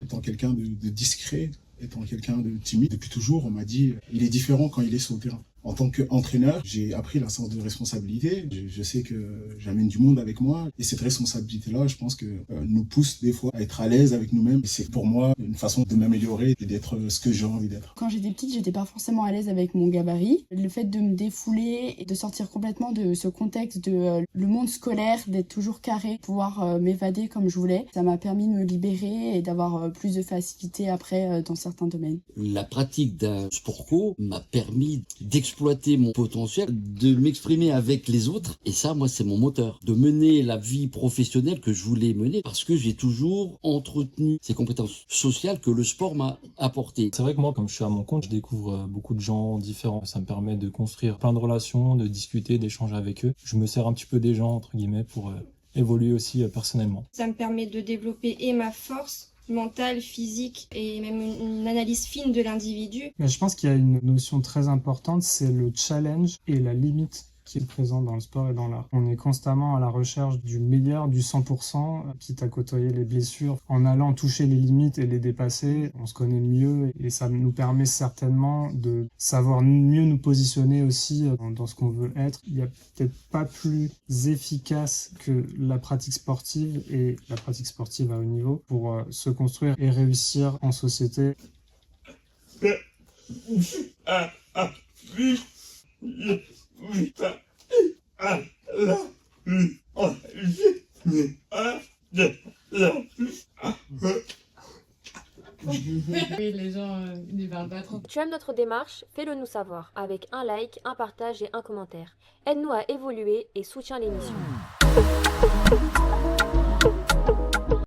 Étant quelqu'un de discret, étant quelqu'un de timide, depuis toujours, on m'a dit il est différent quand il est sur le terrain. En tant qu'entraîneur, j'ai appris la sens de responsabilité. Je sais que j'amène du monde avec moi. Et cette responsabilité-là, je pense que nous pousse des fois à être à l'aise avec nous-mêmes. Et c'est pour moi une façon de m'améliorer et d'être ce que j'ai envie d'être. Quand j'étais petite, j'étais pas forcément à l'aise avec mon gabarit. Le fait de me défouler et de sortir complètement de ce contexte de le monde scolaire, d'être toujours carré, pouvoir m'évader comme je voulais, ça m'a permis de me libérer et d'avoir plus de facilité après dans certains domaines. La pratique d'un sport co m'a permis d'exploiter mon potentiel, de m'exprimer avec les autres. Et ça, moi, c'est mon moteur. De mener la vie professionnelle que je voulais mener parce que j'ai toujours entretenu ces compétences sociales que le sport m'a apportées. C'est vrai que moi, comme je suis à mon compte, je découvre beaucoup de gens différents. Ça me permet de construire plein de relations, de discuter, d'échanger avec eux. Je me sers un petit peu des gens, entre guillemets, pour évoluer aussi personnellement. Ça me permet de développer et ma force mentale, physique et même une analyse fine de l'individu. Mais je pense qu'il y a une notion très importante, c'est le challenge et la limite qui est présent dans le sport et dans l'art. On est constamment à la recherche du meilleur, du 100%, quitte à côtoyer les blessures. En allant toucher les limites et les dépasser, on se connaît mieux et ça nous permet certainement de savoir mieux nous positionner aussi dans ce qu'on veut être. Il n'y a peut-être pas plus efficace que la pratique sportive et la pratique sportive à haut niveau pour se construire et réussir en société. Oui, les gens n'y parlent pas trop. Tu aimes notre démarche? Fais-le nous savoir avec un like, un partage et un commentaire. Aide-nous à évoluer et soutiens l'émission.